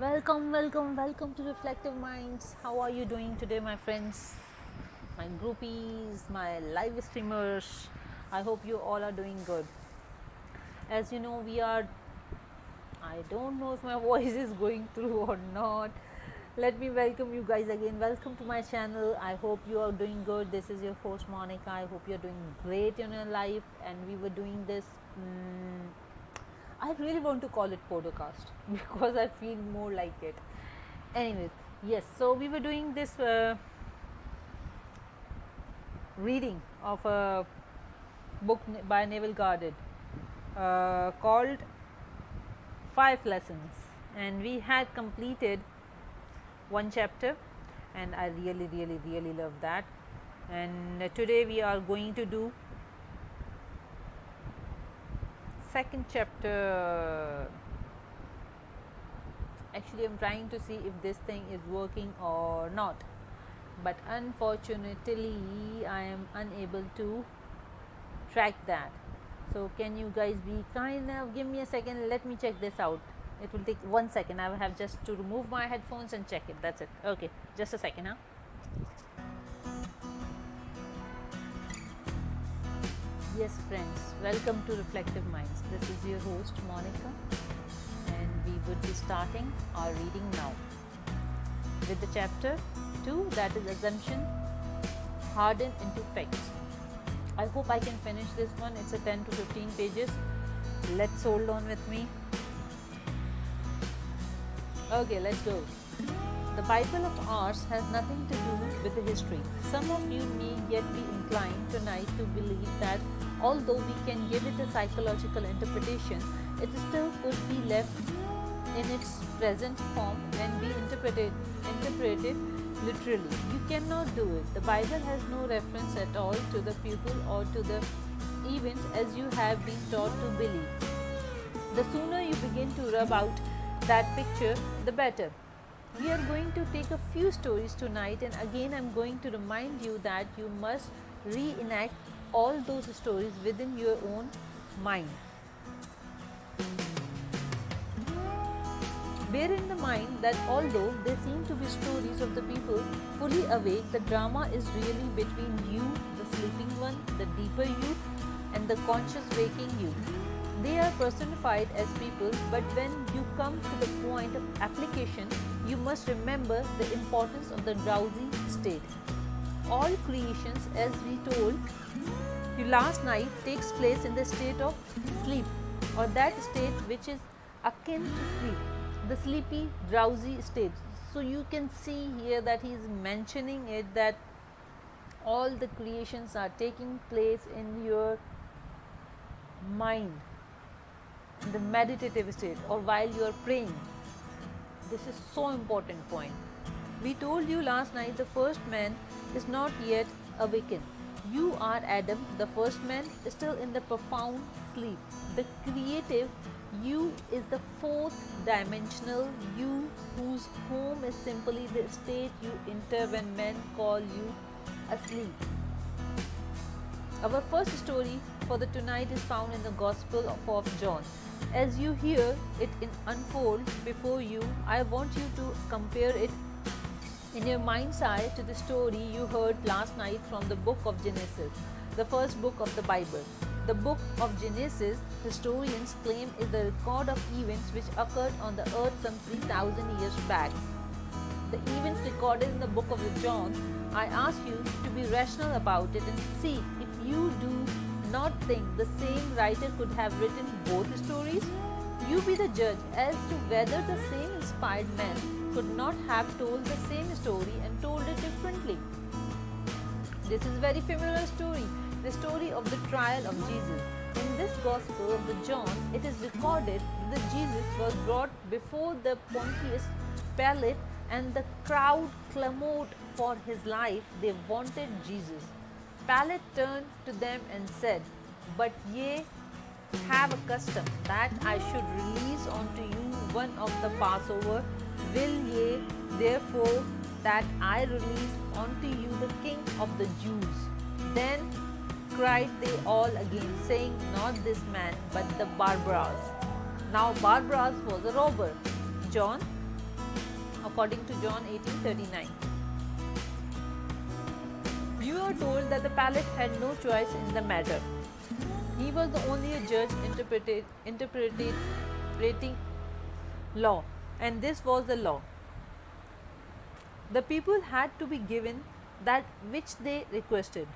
Welcome to Reflective Minds. How are you doing today, my friends, my groupies, my live streamers? I hope you all are doing good. As you know, I don't know if my voice is going through or not. Let me welcome you guys again. Welcome to my channel. I hope you are doing good. This is your host, Monica. I hope you're doing great in your life. And we were doing this. I really want to call it podcast because I feel more like it. Anyways, yes, so we were doing this reading of a book by Neville Goddard called Five Lessons, and we had completed one chapter, and I really love that. And today we are going to do second chapter. Actually, I'm trying to see if this thing is working or not, but unfortunately I am unable to track that. So can you guys be kind of give me a second, let me check this out. It will take 1 second. I will have just to remove my headphones and check it. That's it. Okay, just a second. Yes, friends, welcome to Reflective Minds. This is your host, Monica, and we would be starting our reading now with the chapter 2, that is Assumption Hardened into Facts. I hope I can finish this one. It's a 10 to 15 pages. Let's hold on with me. Okay, let's go. The Bible of ours has nothing to do with the history. Some of you may yet be inclined tonight to believe that although we can give it a psychological interpretation, it still could be left in its present form and be interpreted literally. You cannot do it. The Bible has no reference at all to the people or to the events as you have been taught to believe. The sooner you begin to rub out that picture, the better. We are going to take a few stories tonight, and again I'm going to remind you that you must reenact all those stories within your own mind. Bear in the mind that although they seem to be stories of the people fully awake, the drama is really between you, the sleeping one, the deeper you, and the conscious waking you. They are personified as people, but when you come to the point of application, you must remember the importance of the drowsy state. All creations, as we told you last night, takes place in the state of sleep, or that state which is akin to sleep, the sleepy, drowsy state. So you can see here that he is mentioning it, that all the creations are taking place in your mind, in the meditative state, or while you are praying. This is so important point. We told you last night the first man is not yet awakened. You are Adam. The first man is still in the profound sleep. The creative you is the fourth dimensional you, whose home is simply the state you enter when men call you asleep. Our first story for the tonight is found in the Gospel of John. As you hear it unfold before you, I want you to compare it in your mind's eye to the story you heard last night from the book of Genesis, the first book of the Bible. The book of Genesis, historians claim, is the record of events which occurred on the earth some 3,000 years back. The events recorded in the book of John, I ask you to be rational about it and see if you do not think the same writer could have written both stories. You be the judge as to whether the same inspired man could not have told the same story and told it differently. This is a very familiar story, the story of the trial of Jesus. In this Gospel of the John, it is recorded that Jesus was brought before the Pontius Pilate, and the crowd clamored for his life. They wanted Jesus. Pilate turned to them and said, "But ye have a custom that I should release unto you one of the Passover. Will ye therefore that I release unto you the King of the Jews?" Then cried they all again, saying, "Not this man, but the Barabbas." Now Barabbas was a robber. John according to John 18:39. You are told that the Pilate had no choice in the matter. He was the only judge interpreting law, and this was the law. The people had to be given that which they requested.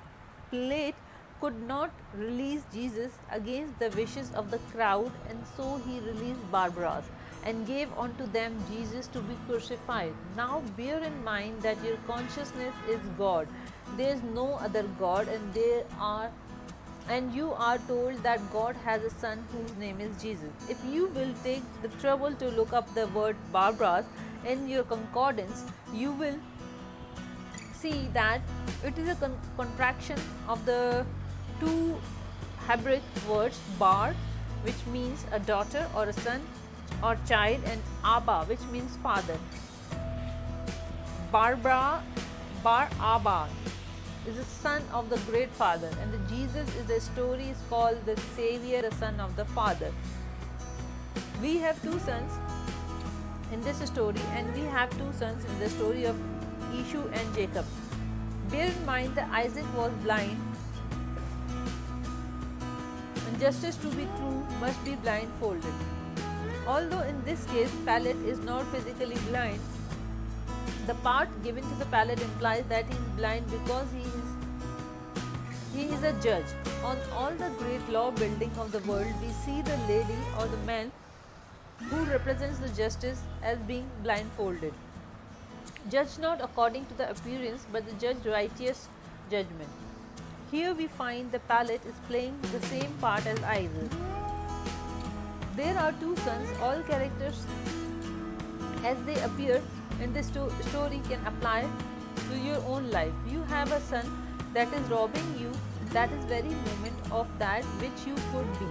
Pilate could not release Jesus against the wishes of the crowd, and so he released Barabbas and gave unto them Jesus to be crucified. Now bear in mind that your consciousness is God. There is no other God, and you are told that God has a son whose name is Jesus. If you will take the trouble to look up the word Barabbas in your concordance, you will see that it is a contraction of the two Hebrew words bar, which means a daughter or a son or child, and Abba, which means father. Bar Abba is the son of the great father, and the Jesus is the story is called the Savior, the son of the Father. We have two sons in this story, and we have two sons in the story of Esau and Jacob. Bear in mind that Isaac was blind, and justice to be true must be blindfolded. Although in this case Pilate is not physically blind, the part given to the Pilate implies that he is blind because he is a judge. On all the great law building of the world, we see the lady or the man who represents the justice as being blindfolded. Judge not according to the appearance, but the judge righteous judgment. Here we find the Pilate is playing the same part as Isaac. There are two sons. All characters as they appear in this story can apply to your own life. You have a son that is robbing you that is very moment of that which you could be.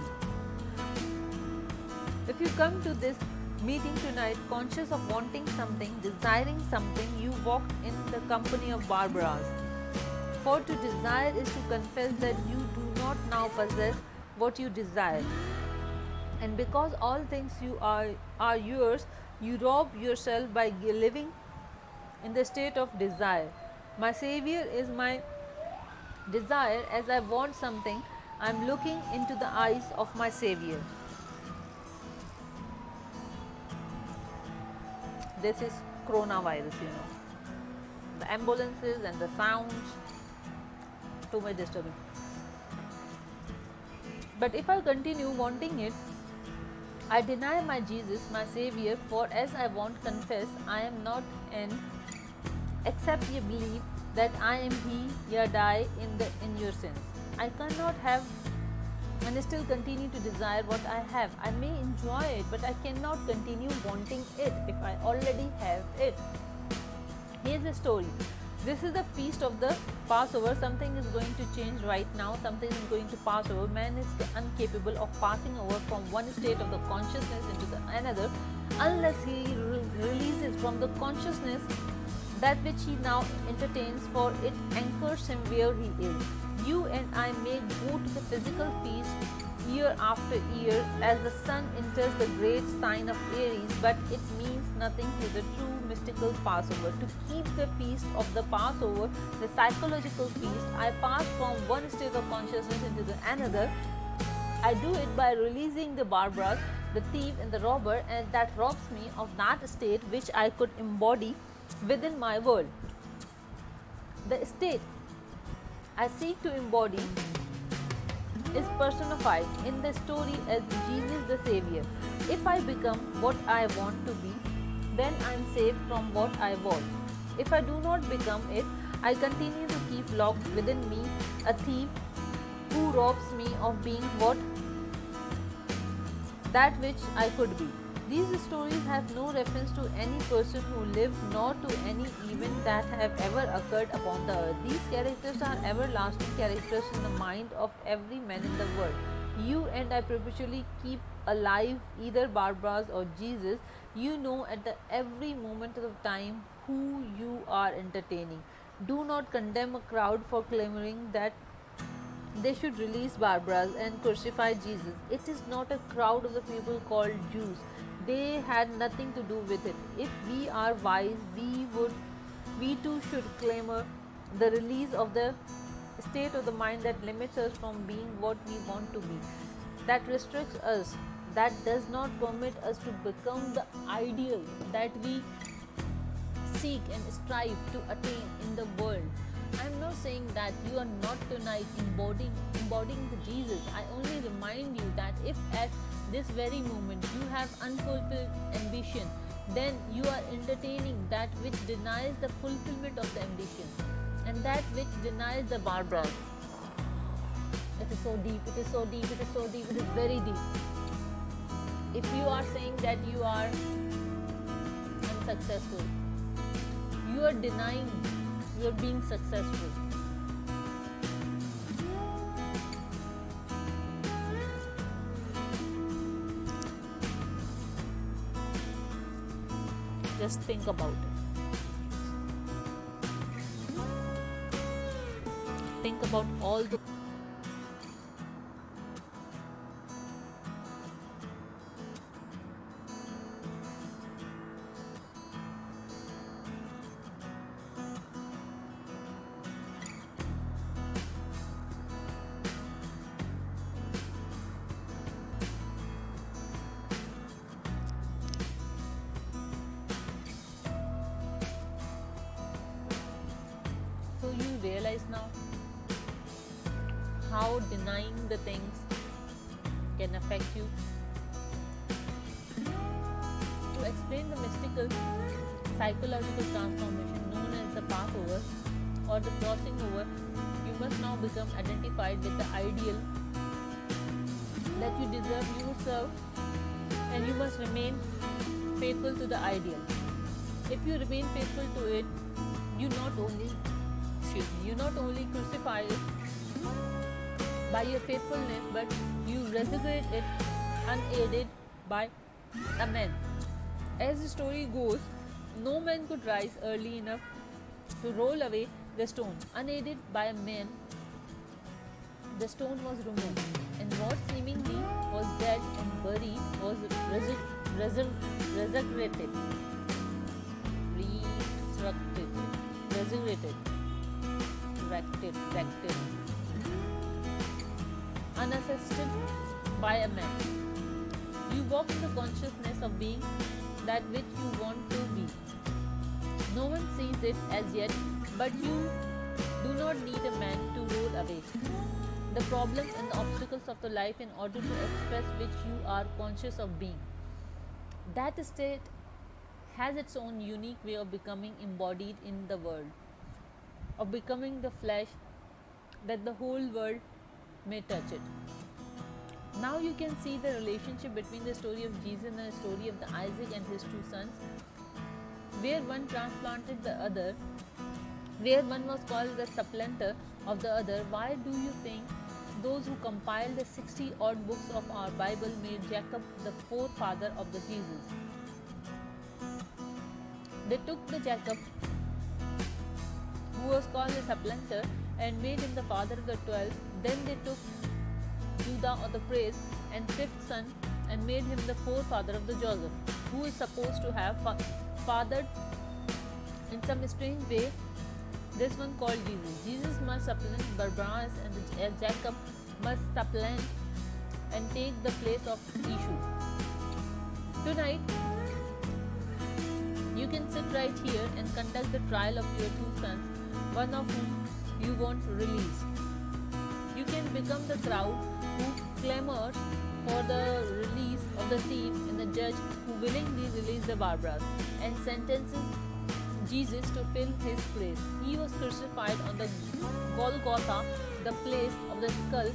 If you come to this meeting tonight conscious of wanting something, desiring something, you walk in the company of Barabbas. For to desire is to confess that you do not now possess what you desire. And because all things you are yours, you rob yourself by living in the state of desire. My Savior is my desire. As I want something, I am looking into the eyes of my Savior. This is coronavirus, the ambulances and the sounds, too much disturbing. But if I continue wanting it, I deny my Jesus, my Savior, for as I won't confess, I am not in, except ye believe that I am He, ye die in your sins. I cannot have and still continue to desire what I have. I may enjoy it, but I cannot continue wanting it if I already have it. Here's the story. This is the feast of the Passover. Something is going to change right now. Something is going to pass over. Man is incapable of passing over from one state of the consciousness into the another unless he releases from the consciousness that which he now entertains, for it anchors him where he is. You and I may go to the physical feast year after year as the sun enters the great sign of Aries, but it means nothing to the true mystical Passover. To keep the feast of the Passover, the psychological feast, I pass from one state of consciousness into the another. I do it by releasing the Barabbas, the thief and the robber, and that robs me of that state which I could embody within my world. The state I seek to embody is personified in the story as Jesus the Savior. If I become what I want to be, then I am saved from what I want. If I do not become it, I continue to keep locked within me a thief who robs me of being that which I could be. These stories have no reference to any person who lived, nor to any event that have ever occurred upon the earth. These characters are everlasting characters in the mind of every man in the world. You and I perpetually keep alive either Barabbas or Jesus. You know at every moment of time who you are entertaining. Do not condemn a crowd for clamoring that they should release Barabbas and crucify Jesus. It is not a crowd of the people called Jews. They had nothing to do with it. If we are wise, we too should clamor the release of the state of the mind that limits us from being what we want to be, that restricts us, that does not permit us to become the ideal that we seek and strive to attain in the world. I am not saying that you are not tonight embodying the Jesus. I only remind you that if at this very moment you have unfulfilled ambition, then you are entertaining that which denies the fulfillment of the ambition, and that which denies the Barbara. It is so deep, it is so deep, it is so deep, it is very deep. If you are saying that you are unsuccessful, you are denying you are being successful. Just think about it. Think about all the So you realize now how denying the things can affect you. To explain the mystical psychological transformation known as the passover or the crossing over, you must now become identified with the ideal that you deserve, you serve, and you must remain faithful to the ideal. If you remain faithful to it, you not only crucify it by your faithfulness, but you resurrect it unaided by a man. As the story goes, no man could rise early enough to roll away the stone. Unaided by a man, the stone was removed, and what seemingly was dead and buried was resurrected, unassisted by a man. You walk in the consciousness of being that which you want to be. No one sees it as yet, but you do not need a man to roll away the problems and the obstacles of the life in order to express which you are conscious of being. That state has its own unique way of becoming embodied in the world, of becoming the flesh that the whole world may touch it. Now you can see the relationship between the story of Jesus and the story of the Isaac and his two sons, where one transplanted the other, where one was called the supplanter of the other. Why do you think those who compiled the 60 odd books of our Bible made Jacob the forefather of the Jesus? They took the Jacob, who was called the supplanter, and made him the father of the 12. Then they took Judah or the praise and fifth son and made him the forefather of the Joseph, who is supposed to have fathered in some strange way this one called Jesus. Jesus must supplant Barabbas, and Jacob must supplant and take the place of Esau. Tonight, you can sit right here and conduct the trial of your two sons, one of whom you want released. You can become the crowd who clamors for the release of the thief and the judge who willingly released the Barabbas and sentences Jesus to fill his place. He was crucified on the Golgotha, the place of the skull,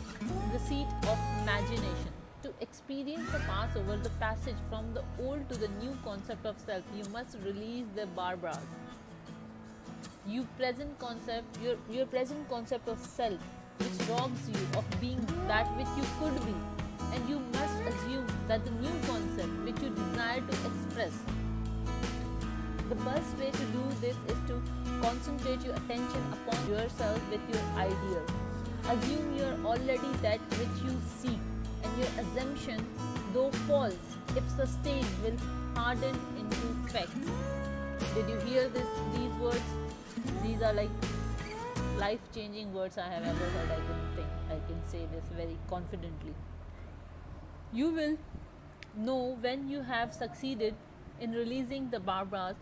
the seat of imagination. To experience the Passover, the passage from the old to the new concept of self, you must release the Barabbas. Your present concept of self, which robs you of being that which you could be, and you must assume that the new concept which you desire to express. The best way to do this is to concentrate your attention upon yourself with your ideal. Assume you are already that which you seek, and your assumption though false, if sustained, will harden into fact. Did you hear these words? These are like life-changing words I have ever heard. I can say this very confidently. You will know when you have succeeded in releasing the Barbaras,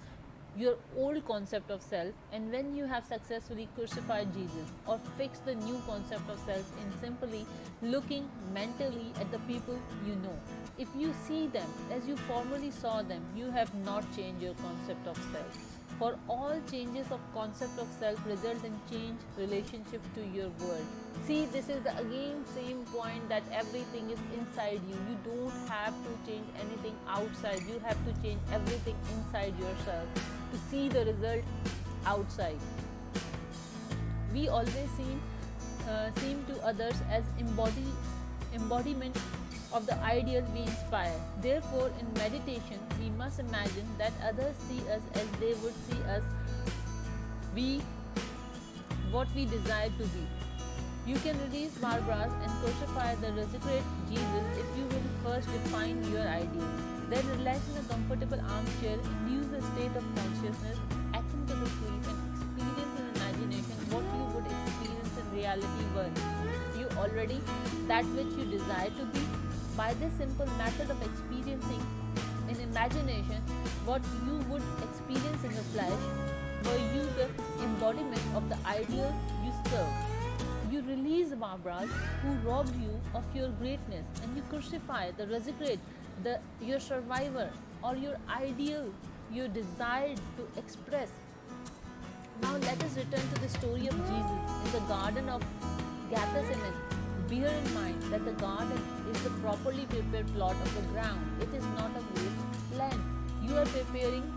your old concept of self, and when you have successfully crucified Jesus or fixed the new concept of self in simply looking mentally at the people you know. If you see them as you formerly saw them, you have not changed your concept of self. For all changes of concept of self result in change relationship to your world. See, this is the again same point that everything is inside you. You don't have to change anything outside. You have to change everything inside yourself to see the result outside. We always seem to others as embodiment of the ideal we inspire. Therefore, in meditation, we must imagine that others see us as they would see us be what we desire to be. You can release Barbaras and crucify the resurrected Jesus if you will first define your ideal. Then relax in a comfortable armchair, induce a state of consciousness, akin to the sleep, and experience in imagination what you would experience in reality were you already that which you desire to be. By this simple method of experiencing in imagination what you would experience in the flesh, were you the embodiment of the ideal you serve. You release the Barbaras who robbed you of your greatness, and you crucify the resurrected, your survivor, or your ideal you desired to express. Now let us return to the story of Jesus in the Garden of Gethsemane. Bear in mind that the garden is the properly prepared plot of the ground. It is not a waste land. You are preparing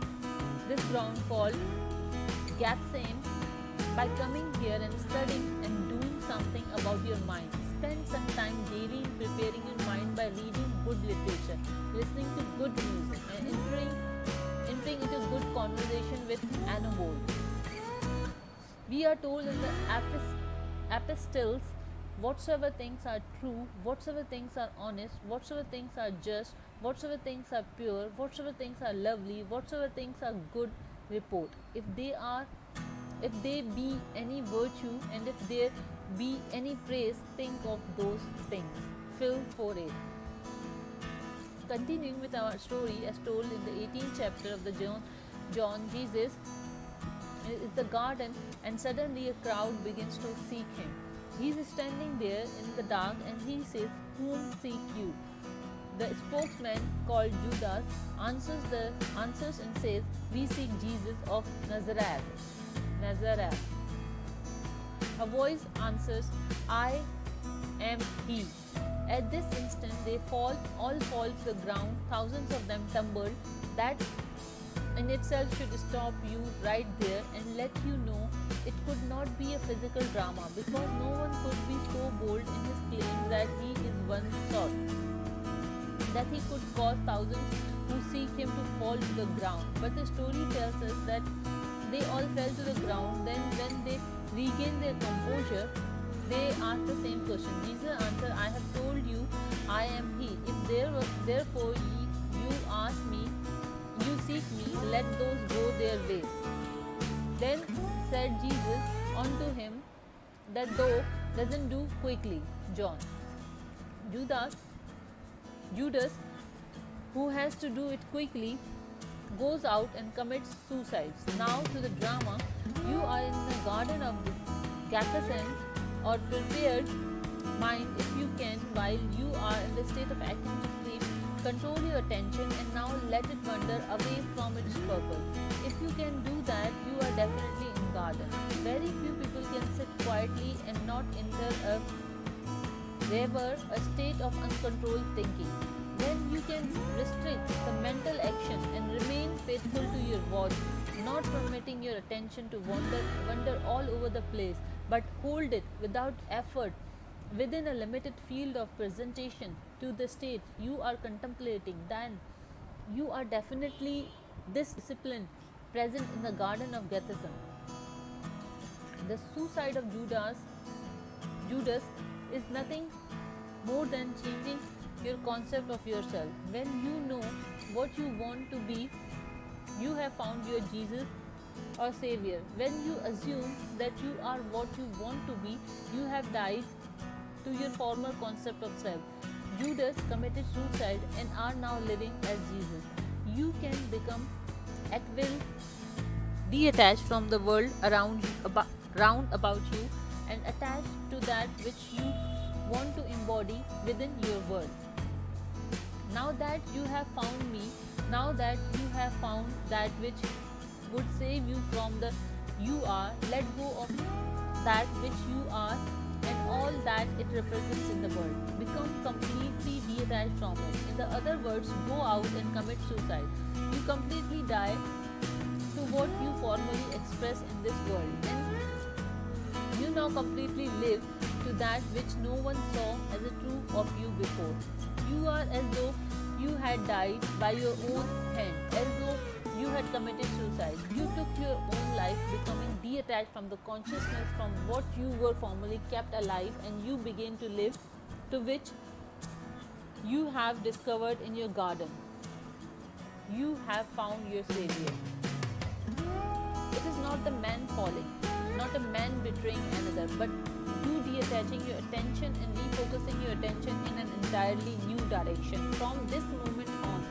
this ground called Gethsemane by coming here and studying and doing something about your mind. Spend some time daily in preparing your mind by reading good literature, listening to good music, and entering into good conversation with Anna. We are told in the epistles, whatsoever things are true, whatsoever things are honest, whatsoever things are just, whatsoever things are pure, whatsoever things are lovely, whatsoever things are good report. If there be any virtue, and if there be any praise, think of those things. Phil 4:8. Continuing with our story as told in the 18th chapter of the John, Jesus is the garden, and suddenly a crowd begins to seek him. He is standing there in the dark, and he says, "Whom seek you?" The spokesman called Judas answers and says, "We seek Jesus of Nazareth." A voice answers, "I am he." At this instant they all fall to the ground, thousands of them tumbled. That in itself should stop you right there and let you know it could not be a physical drama, because no one could be so bold in his claim that he is one sort, that he could cause thousands who seek him to fall to the ground. But the story tells us that they all fell to the ground. Then when they regained their composure, they asked the same question. Jesus answered, "I have told you, I am he. If therefore you ask me, you seek me, let those go their way." Then said Jesus unto him, "That thou doesn't do quickly, John." Judas, who has to do it quickly, goes out and commits suicide. Now to the drama. You are in the Garden of Gethsemane, or prepared mind if you can, while you are in the state of acting to sleep. Control your attention and now let it wander away from its purpose. If you can do that, you are definitely in garden. Very few people can sit quietly and not enter a state of uncontrolled thinking. Then you can restrict the mental action and remain faithful to your watch, not permitting your attention to wander all over the place, but hold it without effort within a limited field of presentation to the state you are contemplating. Then you are definitely this discipline present in the Garden of Gethsemane. The suicide of Judas is nothing more than changing your concept of yourself. When you know what you want to be, you have found your Jesus or Savior. When you assume that you are what you want to be, you have died to your former concept of self. Judas committed suicide and are now living as Jesus. You can become at will detached from the world round about you and attached to that which you want to embody within your world. Now that you have found me, now that you have found that which would save you from the you are, let go of that which you are and all that it represents in the world. Become completely detached from it. In the other words, go out and commit suicide. You completely die to what you formerly expressed in this world, and you now completely live to that which no one saw as a true of you before. You are as though you had died by your own hand, as though you had committed suicide. You took your own life, becoming detached from the consciousness from what you were formerly kept alive, and you begin to live to which you have discovered in your garden. You have found your Savior. It is not the man falling, not a man betraying another, but you detaching your attention and refocusing your attention in an entirely new direction. From this moment on,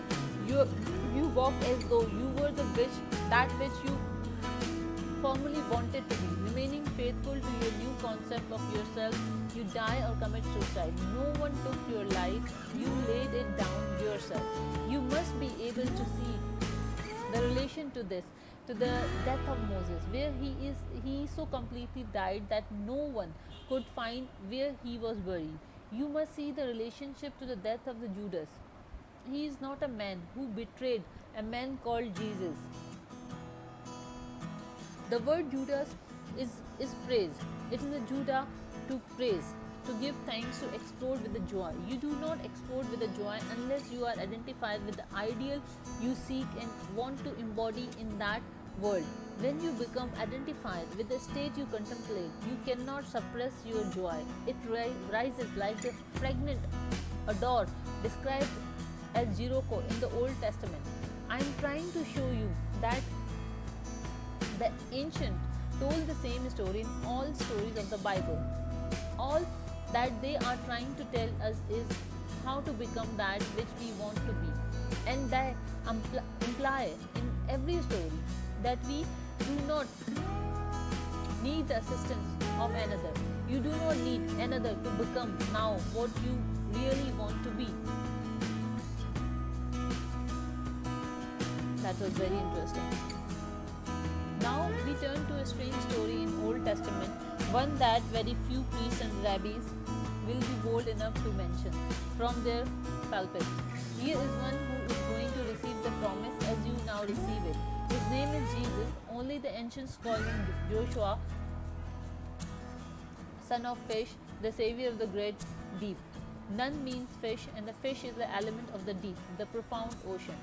you walk as though you were that which you formerly wanted to be, remaining faithful to your new concept of yourself. You die or commit suicide. No one took your life, you laid it down yourself. You must be able to see the relation to this, to the death of Moses, where he so completely died that no one could find where he was buried. You must see the relationship to the death of the Judas. He is not a man who betrayed a man called Jesus. The word Judas is praise. It is a Judah to praise, to give thanks, to explode with the joy. You do not explode with the joy unless you are identified with the ideal you seek and want to embody in that world. When you become identified with the state you contemplate, you cannot suppress your joy. It rises like the fragrant odor described as Jericho in the Old Testament. I am trying to show you that the ancient told the same story in all stories of the Bible. All that they are trying to tell us is how to become that which we want to be. And they imply in every story that we do not need the assistance of another. You do not need another to become now what you really want to be. That was very interesting. Now we turn to a strange story in Old Testament, one that very few priests and rabbis will be bold enough to mention from their pulpits. Here is one who is going to receive the promise as you now receive it. His name is Jesus. Only the ancients call him Joshua, son of fish, the savior of the great deep. Nun means fish, and the fish is the element of the deep, the profound ocean.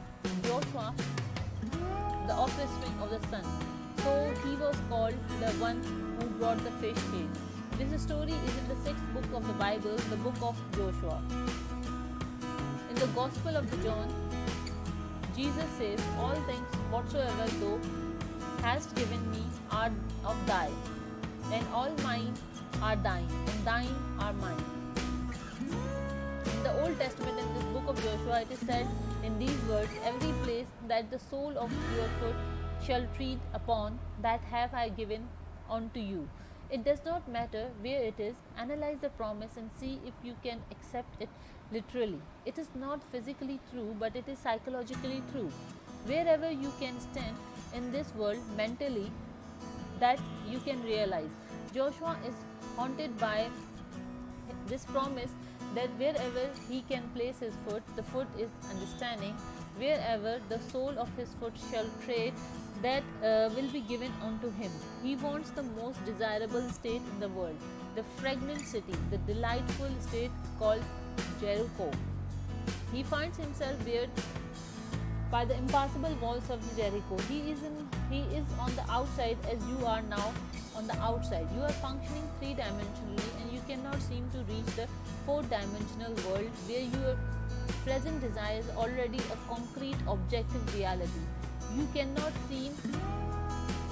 Joshua, the offspring of the sun. So he was called the one who brought the fish cage. This story is in the 6th book of the Bible, the book of Joshua. In the Gospel of John, Jesus says, all things whatsoever thou hast given me are of thine, and all mine are thine, and thine are mine. In the Old Testament, in this book of Joshua, it is said in these words, every place that the sole of your foot shall tread upon, that have I given unto you. It does not matter where it is, analyze the promise and see if you can accept it literally. It is not physically true, but it is psychologically true. Wherever you can stand in this world mentally, that you can realize. Joshua is haunted by this promise that wherever he can place his foot, the foot is understanding. Wherever the sole of his foot shall tread, that will be given unto him. He wants the most desirable state in the world, the fragrant city, the delightful state called Jericho. He finds himself weird by the impassable walls of Jericho. He is in He is on the outside as you are now on the outside. You are functioning three-dimensionally and you cannot seem to reach the fourth-dimensional world where your present desire is already a concrete objective reality. You cannot seem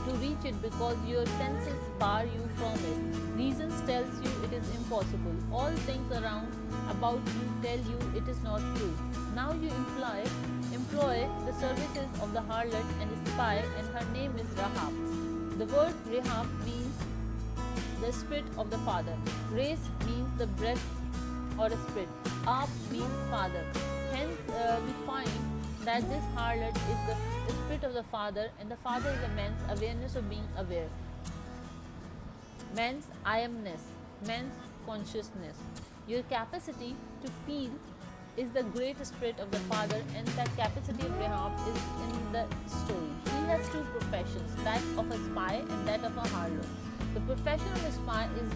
to reach it because your senses bar you from it. Reason tells you it is impossible. All things around about you tell you it is not true. Now you employ the services of the harlot and the spy, and her name is Rahab. The word Rahab means the spirit of the father. Race means the breath or a spirit. Ab means father. Hence, we find that this harlot is the spirit of the father, and the father is a man's awareness of being aware, man's I amness, man's consciousness. Your capacity to feel is the great spirit of the father, and that capacity of Rahab is in the story. He has two professions, that of a spy and that of a harlot. The profession of a spy is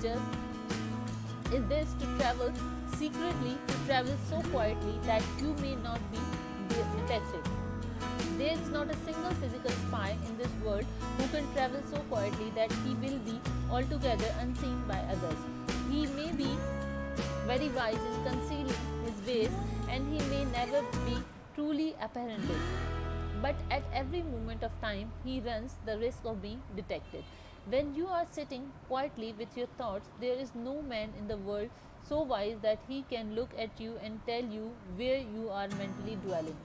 this: to travel secretly, to travel so quietly that you may not be detected. There is not a single physical spy in this world who can travel so quietly that he will be altogether unseen by others. He may be very wise in concealing his ways, and he may never be truly apprehended. But at every moment of time, he runs the risk of being detected. When you are sitting quietly with your thoughts, there is no man in the world so wise that he can look at you and tell you where you are mentally dwelling.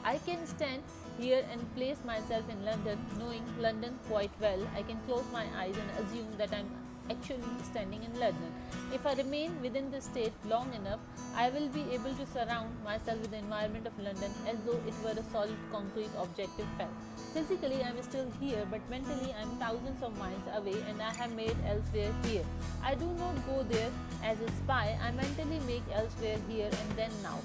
I can stand here and place myself in London, knowing London quite well. I can close my eyes and assume that I am actually standing in London. If I remain within the state long enough, I will be able to surround myself with the environment of London as though it were a solid, concrete, objective fact. Physically, I am still here, but mentally I am thousands of miles away, and I have made elsewhere here. I do not go there as a spy. I mentally make elsewhere here and then now.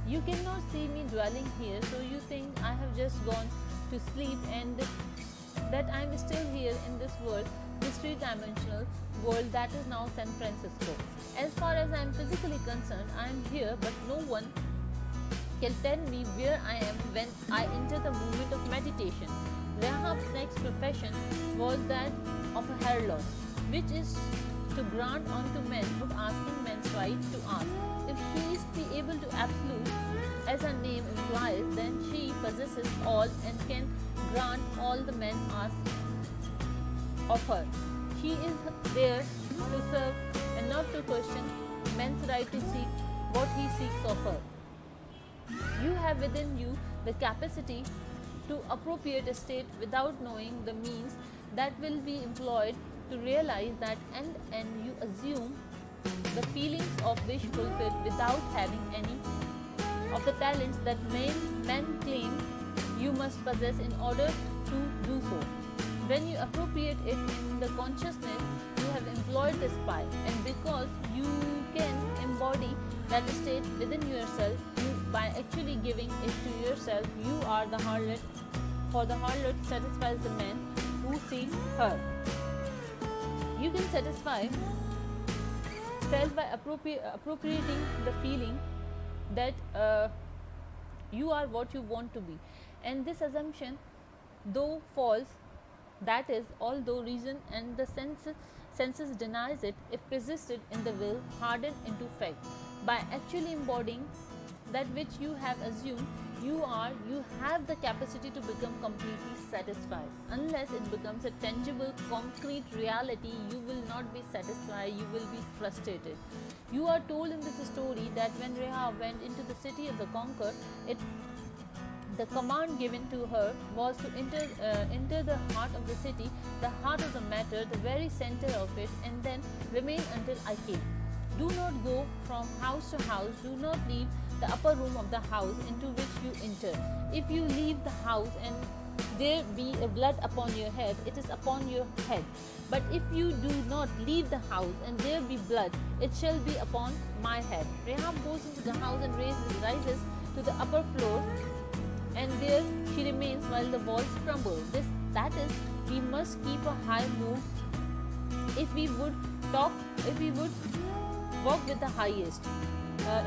You cannot see me dwelling here, so you think I have just gone to sleep and that I am still here in this world, this three-dimensional world that is now San Francisco. As far as I am physically concerned, I am here, but no one can tell me where I am when I enter the moment of meditation. Rahab's next profession was that of a harlot, which is to grant unto men without asking men's right to ask. If she is be able to absolute, as her name implies, then she possesses all and can grant all the men ask of her. She is there to serve and not to question men's right to seek what he seeks of her. You have within you the capacity to appropriate a state without knowing the means that will be employed to realize that end, and you assume the feelings of wish fulfilled without having any of the talents that men claim you must possess in order to do so. When you appropriate it in the consciousness, you have employed the spy, and because you can embody that state within yourself, by actually giving it to yourself, you are the harlot, for the harlot satisfies the man who sees her. You can satisfy self by appropriating the feeling that you are what you want to be, and this assumption, though false, that is, although reason and the senses denies it, if persisted in the will, hardened into fact. By actually embodying that which you have assumed you have the capacity to become completely satisfied. Unless it becomes a tangible, concrete reality, you will not be satisfied, you will be frustrated. You are told in this story that when Rahab went into the city of the conqueror, the command given to her was to enter the heart of the city, the heart of the matter, the very center of it, and then remain until I came. Do not go from house to house, do not leave the upper room of the house into which you enter. If you leave the house and there be a blood upon your head, it is upon your head. But if you do not leave the house and there be blood, it shall be upon my head. Rahab goes into the house and rises to the upper floor, and there she remains while the walls crumble. That is, we must keep a high mood if we would walk with the highest.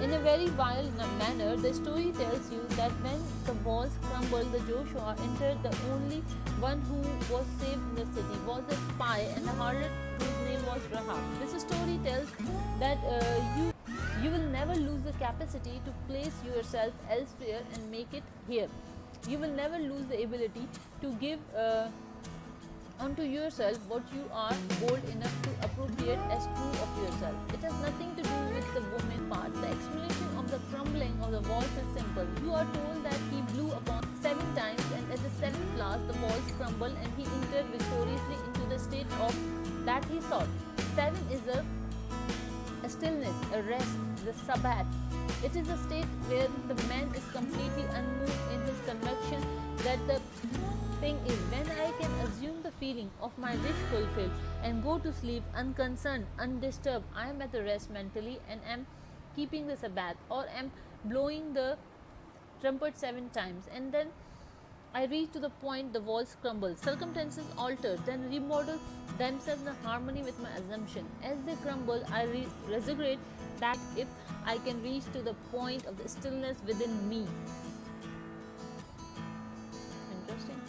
In a very wild manner, the story tells you that when the walls crumbled, the Joshua entered. The only one who was saved in the city was a spy and a harlot whose name was Rahab. This story tells that you will never lose the capacity to place yourself elsewhere and make it here. You will never lose the ability to give onto yourself what you are bold enough to appropriate as true of yourself. It has nothing to do with the woman part. The explanation of the crumbling of the walls is simple. You are told that he blew upon 7 times, and at the 7th blast the walls crumbled and he entered victoriously into the state of that he sought. 7 is a stillness, a rest, the Sabbath. It is a state where the man is completely unmoved in his conviction that the thing is, when I can assume the feeling of my wish fulfilled and go to sleep unconcerned, undisturbed, I am at the rest mentally and am keeping the Sabbath, or am blowing the trumpet 7 times, and then I reach to the point the walls crumble, circumstances alter, then remodel themselves in harmony with my assumption. As they crumble, I resurrect that if I can reach to the point of the stillness within me. Interesting,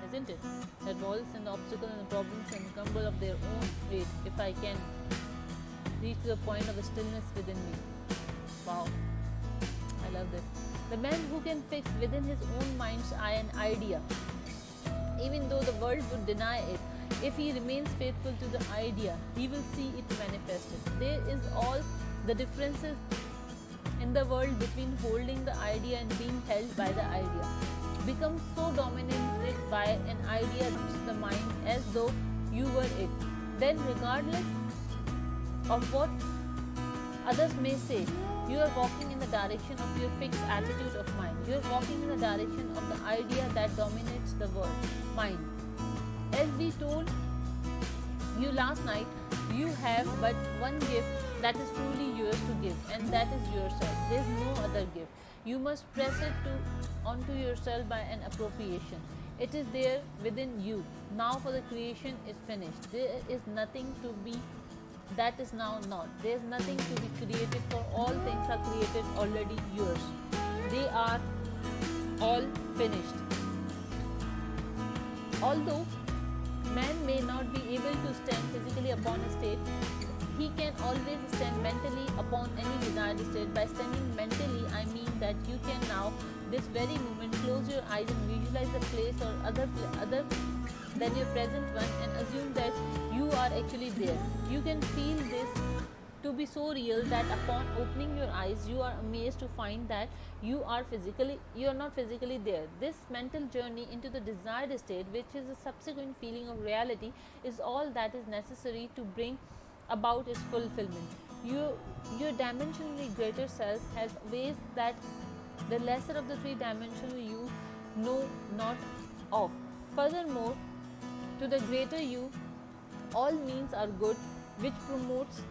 isn't it? That walls and the obstacles and the problems and crumble of their own weight if I can reach to the point of the stillness within me. Wow, I love this. The man who can fix within his own mind's eye an idea, even though the world would deny it, if he remains faithful to the idea, he will see it manifested. There is all the differences in the world between holding the idea and being held by the idea. Become so dominated by an idea that the mind as though you were it. Then, regardless of what others may say, you are walking in the direction of your fixed attitude of mind. You are walking in the direction of the idea that dominates the world, mind. As we told you last night, you have but one gift that is truly yours to give, and that is yourself. There is no other gift. You must press it onto yourself by an appropriation. It is there within you. Now for the creation is finished. There is nothing to be that is now not. There is nothing to be created, for all things are created already yours. They are all finished. Although man may not be able to stand physically upon a state, he can always stand mentally upon any desired state. By standing mentally, I mean that you can now, this very moment, close your eyes and visualize a place or other than your present one, and assume that you are actually there. You can feel this to be so real that upon opening your eyes, you are amazed to find that you are not physically there. This mental journey into the desired state, which is a subsequent feeling of reality, is all that is necessary to bring about its fulfillment. Your dimensionally greater self has ways that the lesser of the 3-dimensional you know not of. Furthermore, to the greater you, all means are good, which promotes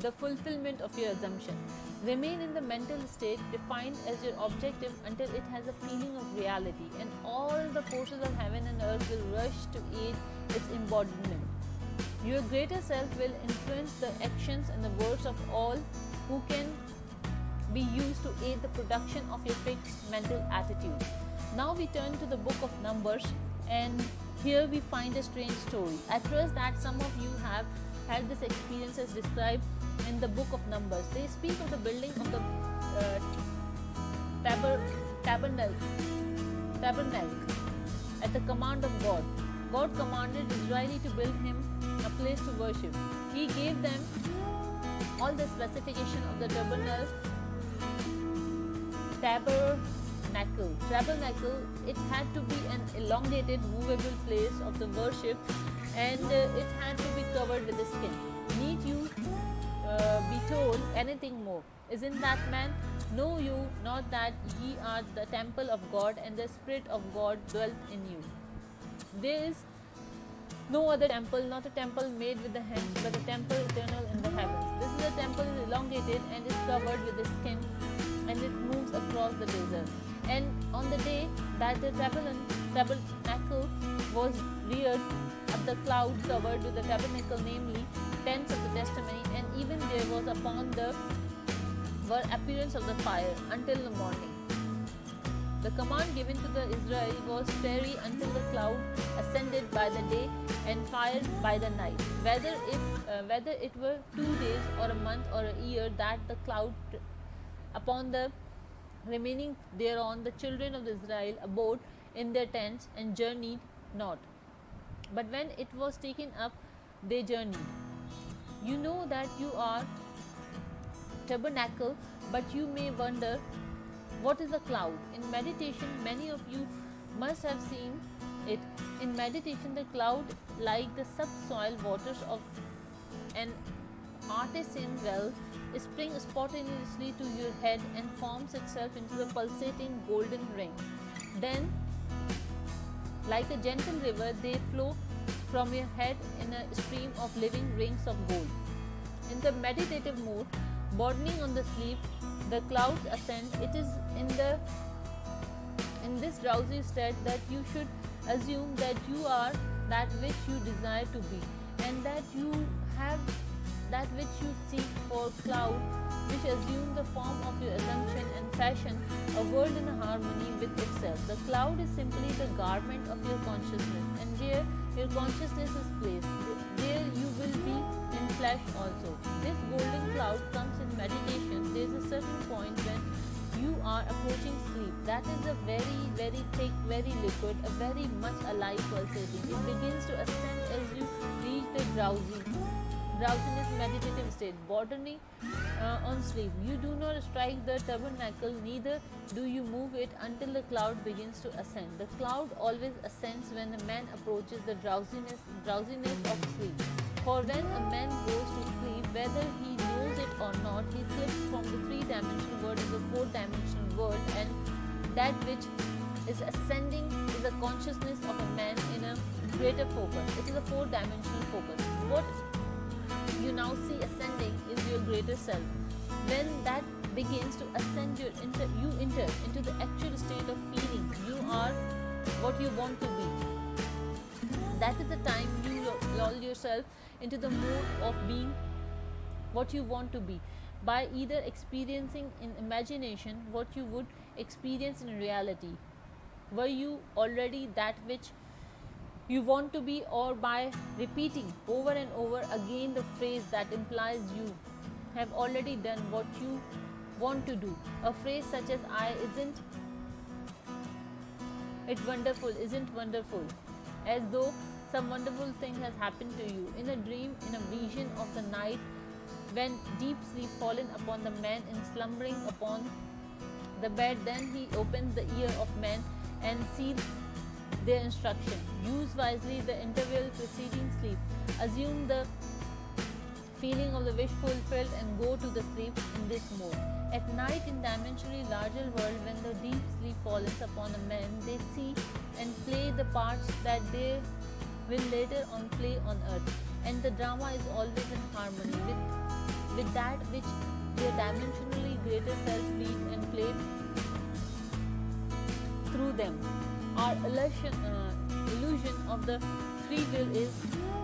the fulfillment of your assumption. Remain in the mental state defined as your objective until it has a feeling of reality, and all the forces of heaven and earth will rush to aid its embodiment. Your greater self will influence the actions and the words of all who can be used to aid the production of your fixed mental attitude. Now we turn to the book of Numbers, and here we find a strange story. I trust that some of you have had this experience as described in the book of Numbers. They speak of the building of the tabernacle at the command of God. God commanded Israel to build him a place to worship. He gave them all the specification of the tabernacle. It had to be an elongated, movable place of the worship, and it had to be covered with a skin. Need you be told anything more? Isn't that man? Know you not that ye are the temple of God, and the Spirit of God dwelleth in you? There is no other temple, not a temple made with the hands, but a temple eternal in the heavens. This is a temple is elongated and is covered with a skin, and it moves across the desert. And on the day that the tabernacle was reared up, the cloud covered with the tabernacle, namely tents of the testimony, and even there was upon the were appearance of the fire until the morning. The command given to the Israel was tarry until the cloud ascended by the day and fire by the night. Whether it were 2 days or a month or a year that the cloud upon the remaining thereon, the children of Israel abode in their tents and journeyed not. But when it was taken up, they journeyed. You know that you are tabernacle, but you may wonder what is a cloud. In meditation, many of you must have seen it. In meditation, the cloud, like the subsoil waters of an artesian well, springs spontaneously to your head and forms itself into the pulsating golden ring. Then, like a gentle river, they flow from your head in a stream of living rings of gold. In the meditative mood, broadening on the sleep, the clouds ascend. It is in this drowsy state that you should assume that you are that which you desire to be, and that you have that which you seek. For cloud, which assume the form of your assumption and fashion a world in harmony with itself. The cloud is simply the garment of your consciousness, and where your consciousness is placed, there you will be in flesh also. This golden cloud comes in meditation. There is a certain point when you are approaching sleep. That is a very, very thick, very liquid, a very much alive pulsating. It begins to ascend as you reach the drowsiness meditative state, bordering on sleep. You do not strike the tabernacle, neither do you move it until the cloud begins to ascend. The cloud always ascends when a man approaches the drowsiness of sleep. For when a man goes to sleep, whether he knows it or not, he slips from the three-dimensional world to the fourth-dimensional world, and that which is ascending is the consciousness of a man in a greater focus. It is a four-dimensional focus. What you now see ascending is your greater self. When that begins to ascend, you enter into the actual state of feeling. You are what you want to be. That is the time you lull yourself into the mood of being what you want to be, by either experiencing in imagination what you would experience in reality. Were you already that which you want to be, or by repeating over and over again the phrase that implies you have already done what you want to do? A phrase such as isn't it wonderful, isn't wonderful, as though some wonderful thing has happened to you. In a dream, in a vision of the night, when deep sleep fallen upon the man in slumbering upon the bed, then he opens the ear of men and sees their instruction. Use wisely the interval preceding sleep. Assume the feeling of the wish fulfilled and go to the sleep in this mode. At night, in dimensionally larger world, when the deep sleep falls upon a man, they see and play the parts that they will later on play on earth, and the drama is always in harmony with that which their dimensionally greater self leads and play through them. Our illusion of the free will is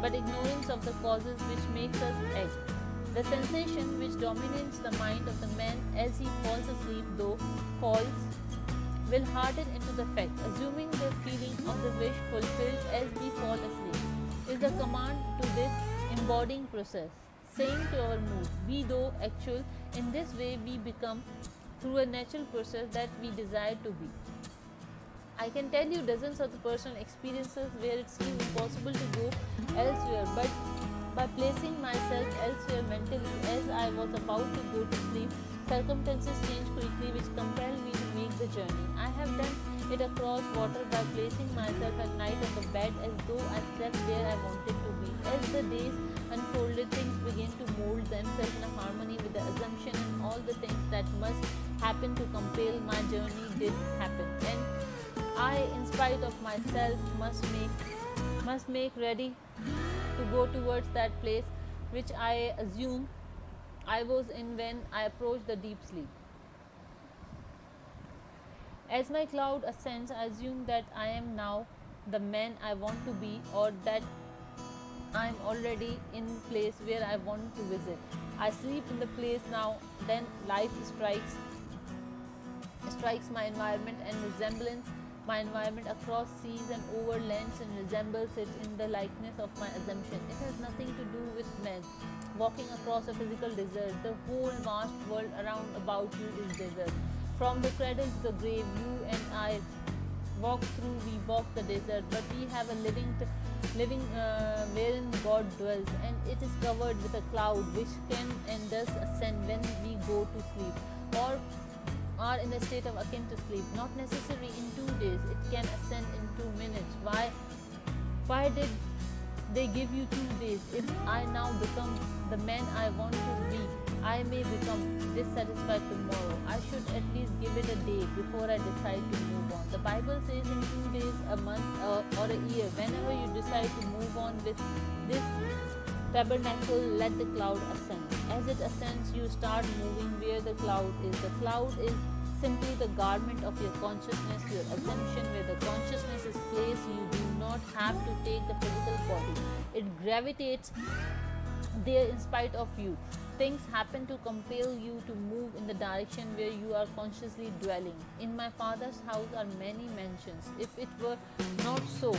but ignorance of the causes which makes us act. The sensation which dominates the mind of the man as he falls asleep, though falls, will harden into the fact, assuming the feeling of the wish fulfilled as we fall asleep, is the command to this embodying process, saying to our mood, be though actual. In this way we become, through a natural process, that we desire to be. I can tell you dozens of the personal experiences where it seemed impossible to go elsewhere, but by placing myself elsewhere mentally as I was about to go to sleep, circumstances changed quickly which compelled me to make the journey. I have done it across water by placing myself at night on the bed as though I slept where I wanted to be. As the days unfolded, things began to mold themselves in harmony with the assumption, and all the things that must happen to compel my journey did happen. And I, in spite of myself, must make ready to go towards that place which I assume I was in when I approached the deep sleep. As my cloud ascends, I assume that I am now the man I want to be, or that I'm already in place where I want to visit. I sleep in the place now, then life strikes my environment and resemblance my environment across seas and over lands and resembles it in the likeness of my assumption. It has nothing to do with men walking across a physical desert. The whole vast world around about you is desert. From the cradle to the grave, you and I we walk the desert, but we have a living wherein God dwells, and it is covered with a cloud which can and does ascend when we go to sleep, or are in a state of akin to sleep. Not necessary in 2 days, it can ascend in 2 minutes. Why did they give you 2 days? If I now become the man I want to be, I may become dissatisfied tomorrow. I should at least give it a day before I decide to move on. The Bible says in 2 days, a month, or a year, whenever you decide to move on with this tabernacle, let the cloud ascend. As it ascends, you start moving where the cloud is. The cloud is simply the garment of your consciousness, your assumption. Where the consciousness is placed, you do not have to take the physical body. It gravitates there in spite of you. Things happen to compel you to move in the direction where you are consciously dwelling. In my Father's house are many mansions. If it were not so,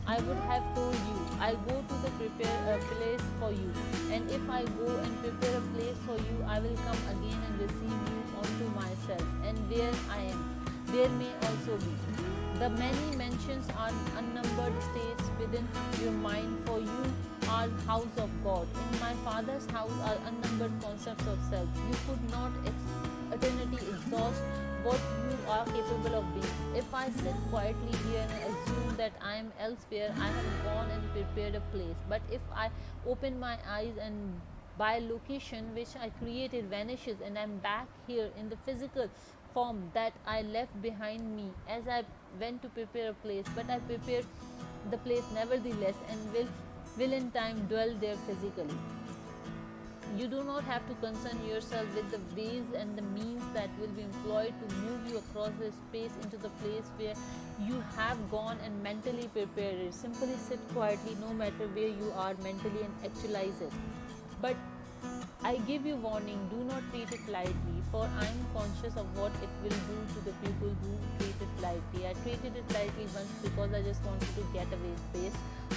I would have told you, I go to the prepare a place for you. And if I go and prepare a place for you, I will come again and receive you unto myself. And where I am, there may also be. The many mentions are unnumbered states within your mind, for you are house of God. In my Father's house are unnumbered concepts of self. You could not eternity exhaust what you are capable of being. If I sit quietly here and assume that I am elsewhere, I have gone and prepared a place. But if I open my eyes and by location which I created vanishes, and I am back here in the physical form that I left behind me as I went to prepare a place, but I prepared the place nevertheless, and will in time dwell there physically. You do not have to concern yourself with the ways and the means that will be employed to move you across the space into the place where you have gone and mentally prepared it. Simply sit quietly no matter where you are mentally and actualize it. But I give you warning, do not treat it lightly, for I am conscious of what it will do to the people who treat it lightly. I treated it lightly once because I just wanted to get away based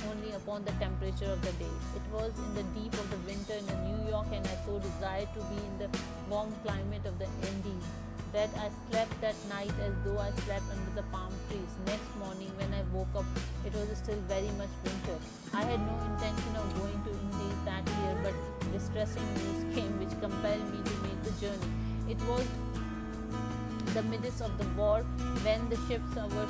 only upon the temperature of the day. It was in the deep of the winter in New York, and I so desired to be in the warm climate of the Andes that I slept that night as though I slept under the palm trees. Next morning when I woke up, it was still very much winter. I had no intention of going to Indies that year, but distressing news came which compelled me to make the journey. It was the midst of the war when the ships were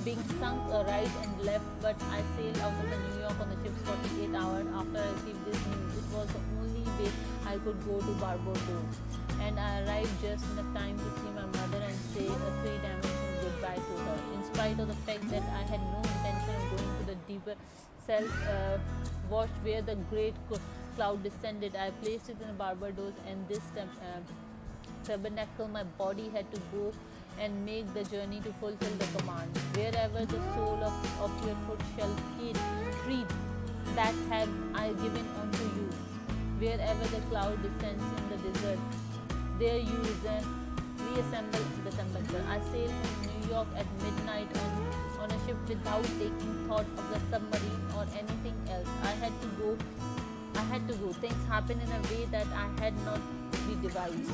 being sunk right and left, but I sailed out of the New York on the ship's 48 hours after I received this news. It was the only way I could go to Barbados, and I arrived just in the time to see my mother and say a three-dimensional goodbye to her. In spite of the fact that I had no intention of going to the deeper self-watch where the great cloud descended, I placed it in Barbados, and this tabernacle my body had to go and make the journey to fulfill the command. Wherever the sole of your foot shall tread, that have I given unto you. Wherever the cloud descends in the desert, there you reassemble the tabernacle. I sailed from New York at midnight on a ship without taking thought of the submarine or anything else. I had to go. Things happened in a way that I had not be devised.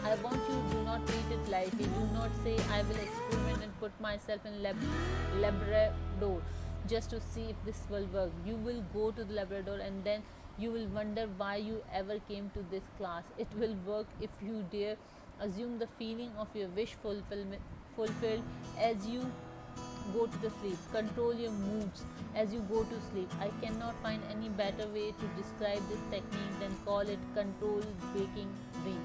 I want you do not treat it lightly. Do not say I will experiment and put myself in Labrador just to see if this will work. You will go to the Labrador and then you will wonder why you ever came to this class. It will work if you dare assume the feeling of your wish fulfilled as you go to the sleep. Control your moods as you go to sleep. I cannot find any better way to describe this technique than call it controlled waking dream.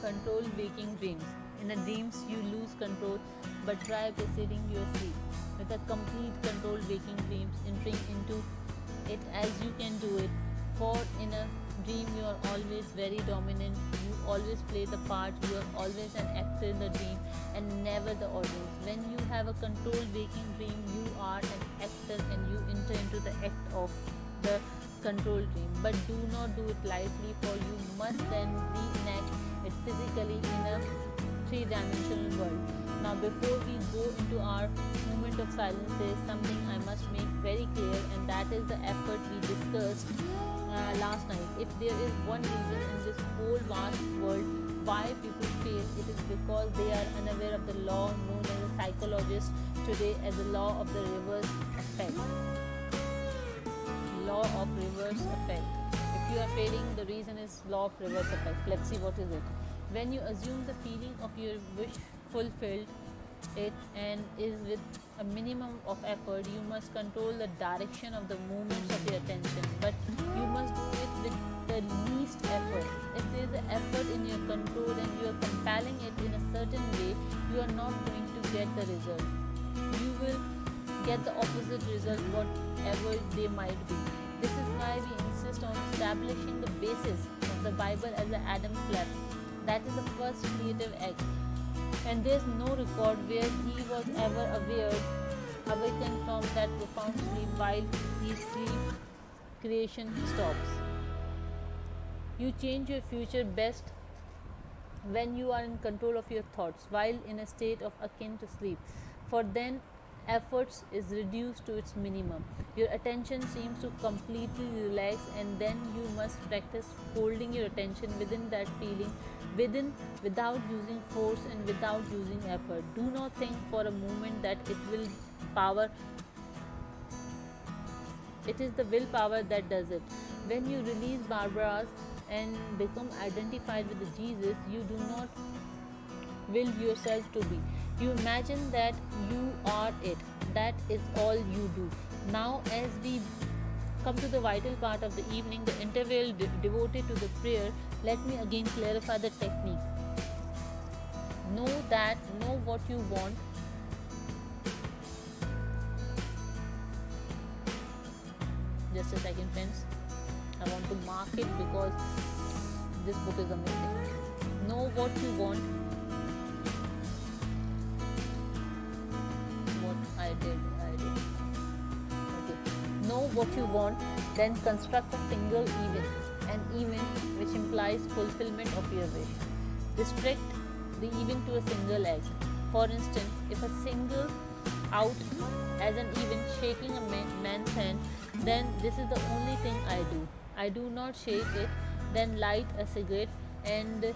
Controlled waking dreams. In the dreams, you lose control, but try preceding your sleep with a complete controlled waking dreams, entering into it as you can do it. For in a dream you are always very dominant, you always play the part, you are always an actor in the dream and never the audience. When you have a controlled waking dream, you are an actor and you enter into the act of the controlled dream. But do not do it lightly, for you must then reenact it physically in a three-dimensional world. Now, before we go into our moment of silence, there is something I must make very clear, and that is the effort we discussed last night. If there is one reason in this whole vast world why people fail, it is because they are unaware of the law known as a psychologist today as the law of the reverse effect. Law of reverse effect. If you are failing, the reason is law of reverse effect. Let's see what is it. When you assume the feeling of your wish fulfilled it and is with a minimum of effort, you must control the direction of the movements of your attention, but you must do it with the least effort. If there is an effort in your control and you are compelling it in a certain way, you are not going to get the result. You will get the opposite result, whatever they might be. This is why we insist on establishing the basis of the Bible as the Adam's lamp. That is the first creative act. And there is no record where he was ever awakened from that profound sleep. While his sleep, creation stops. You change your future best when you are in control of your thoughts, while in a state of akin to sleep. For then efforts is reduced to its minimum. Your attention seems to completely relax, and then you must practice holding your attention within that feeling, without using force and without using effort. Do not think for a moment that it is the willpower that does it. When you release Barbara's and become identified with the Jesus, you do not will yourself to be. You imagine that you are it. That is all you do. Now, as we come to the vital part of the evening, the interval devoted to the prayer, let me again clarify the technique. Know what you want. Just a second, friends. I want to mark it because this book is amazing. Know what you want. I did. Okay. Know what you want, then construct a single event, an event which implies fulfillment of your wish. Restrict the event to a single act. For instance, if a single out as an event shaking a man's hand, then this is the only thing I do. I do not shake it, then light a cigarette and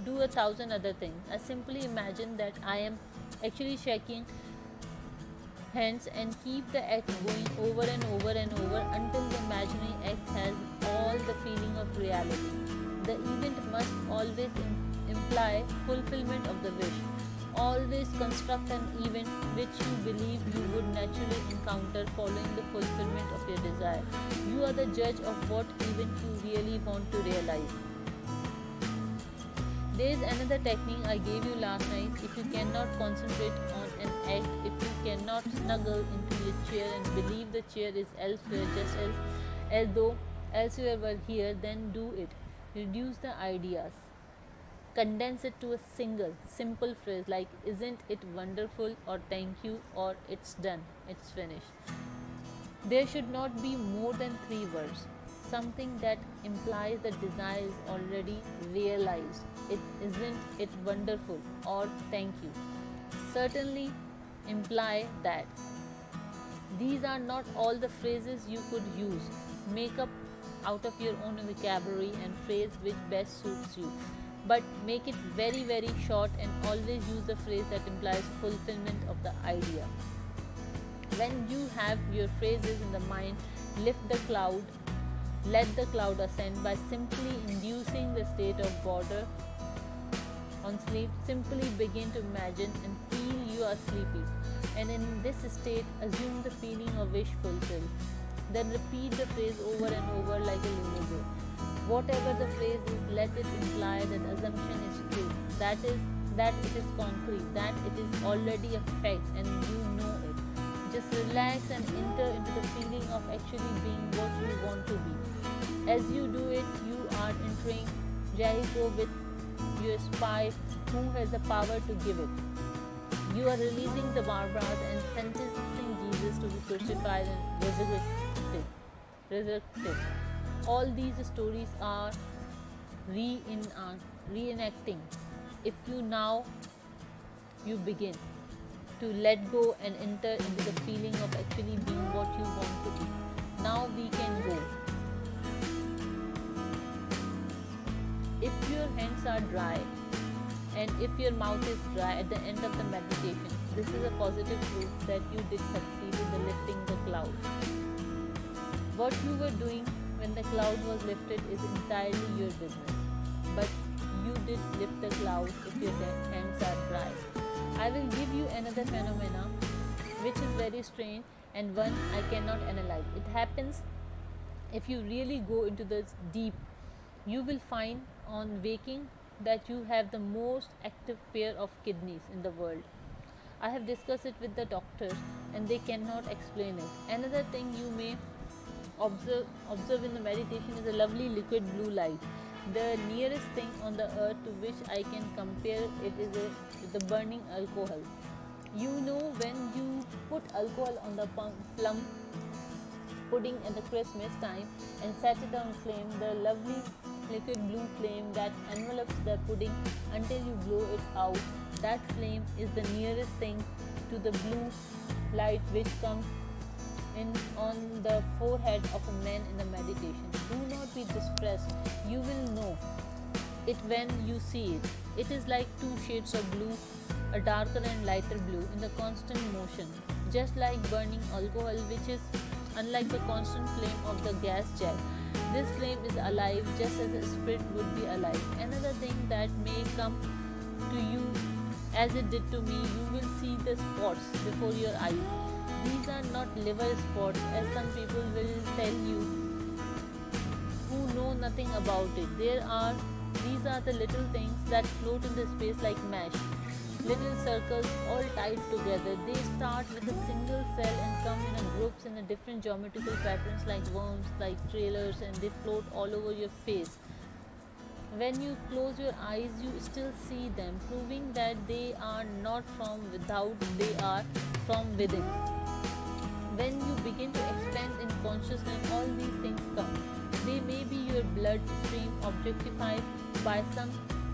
do 1,000 other things. I simply imagine that I am actually shaking hands and keep the act going over and over and over until the imaginary act has all the feeling of reality. The event must always imply fulfillment of the wish. Always construct an event which you believe you would naturally encounter following the fulfillment of your desire. You are the judge of what event you really want to realize. There is another technique I gave you last night. If you cannot concentrate on an act, if you cannot snuggle into your chair and believe the chair is elsewhere, just as though elsewhere were here, then do it. Reduce the ideas. Condense it to a single, simple phrase like "Isn't it wonderful?" or "Thank you" or "It's done, it's finished." There should not be more than 3 words. Something that implies the desire is already realized. Isn't it wonderful? Or "Thank you." Certainly imply that. These are not all the phrases you could use. Make up out of your own vocabulary and phrase which best suits you. But make it very, very short and always use the phrase that implies fulfillment of the idea. When you have your phrases in the mind, lift the cloud, let the cloud ascend by simply inducing the state of border on sleep. Simply begin to imagine and feel you are sleepy. And in this state, assume the feeling of wish fulfilled. Then repeat the phrase over and over like a lullaby. Whatever the phrase is, let it imply that assumption is true, that it is concrete, that it is already a fact and you know it. Just relax and enter into the feeling of actually being what you want to be. As you do it, you are entering Jericho with your spy who has the power to give it. You are releasing the Barbaras and sentencing Jesus to be crucified and resurrected. All these stories are reenacting. If you begin to let go and enter into the feeling of actually being what you want to be. Now we can go. If your hands are dry and if your mouth is dry at the end of the meditation, this is a positive proof that you did succeed in the lifting the cloud. What you were doing when the cloud was lifted is entirely your business. But you did lift the cloud if your hands are dry. I will give you another phenomena which is very strange and one I cannot analyze. It happens if you really go into the deep. You will find on waking that you have the most active pair of kidneys in the world. I have discussed it with the doctors and they cannot explain it. Another thing you may observe in the meditation is a lovely liquid blue light. The nearest thing on the earth to which I can compare it is the burning alcohol. You know, when you put alcohol on the plum pudding at the Christmas time and set it on flame, the lovely liquid blue flame that envelops the pudding until you blow it out, that flame is the nearest thing to the blue light which comes in on the forehead of a man in the meditation. Do not be distressed. You will know it when you see it. It is like two shades of blue, a darker and lighter blue in the constant motion, just like burning alcohol, which is unlike the constant flame of the gas jet. This flame is alive just as a spirit would be alive. Another thing that may come to you as it did to me, you will see the spots before your eyes. These are not liver spots as some people will tell you who know nothing about it. These are the little things that float in the space like mesh. Little circles all tied together. They start with a single cell and come in groups in a different geometrical patterns like worms, like trailers, and they float all over your face. When you close your eyes, you still see them, proving that they are not from without, they are from within. When you begin to expand in consciousness, all these things come. They may be your blood stream objectified by some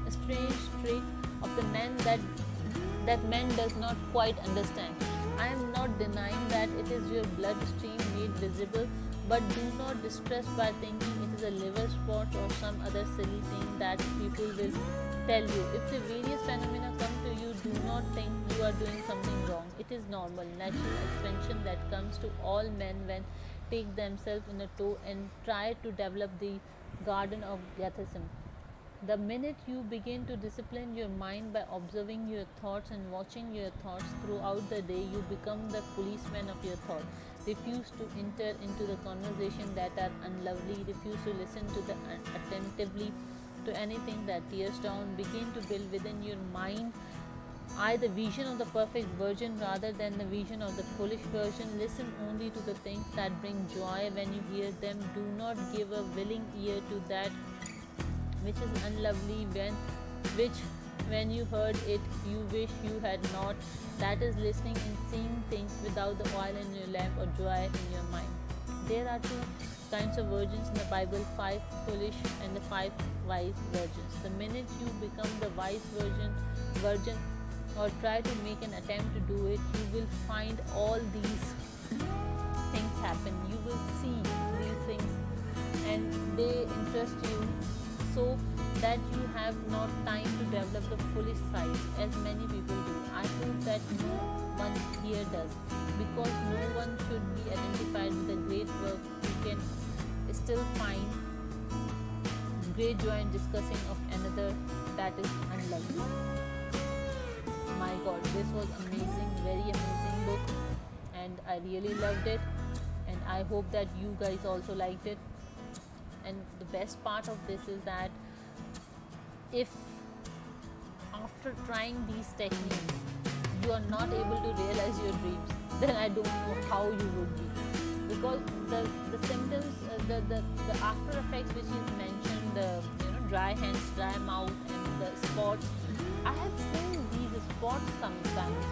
strange trick of the man that man does not quite understand. I am not denying that it is your blood stream made visible, but do not distress by thinking it is a liver spot or some other silly thing that people will tell you. If the various phenomena come to you, do not think you are doing something wrong. It is normal, natural expansion that comes to all men when take themselves in a tow and try to develop the garden of Gethsemane. The minute you begin to discipline your mind by observing your thoughts and watching your thoughts throughout the day, you become the policeman of your thought. Refuse to enter into the conversation that are unlovely. Refuse to listen to the attentively to anything that tears down. Begin to build within your mind the vision of the perfect virgin rather than the vision of the foolish virgin. Listen only to the things that bring joy when you hear them. Do not give a willing ear to that which is unlovely, when you heard it you wish you had not. That is listening and seeing things without the oil in your lamp or joy in your mind. There are two kinds of virgins in the Bible, 5 foolish and the 5 wise virgins. The minute you become the wise virgin or try to make an attempt to do it, you will find all these things happen. You will see these things and they interest you, so that you have not time to develop the foolish side as many people do. I hope that no one here does, because no one should be identified with the great work. You can still find great joy in discussing of another that is unlovely. My God, this was amazing, very amazing book, and I really loved it, and I hope that you guys also liked it. And the best part of this is that if after trying these techniques you are not able to realize your dreams, then I don't know how you would be, because the symptoms the after effects which is mentioned, the dry hands, dry mouth, and the spots. I have seen these spots sometimes,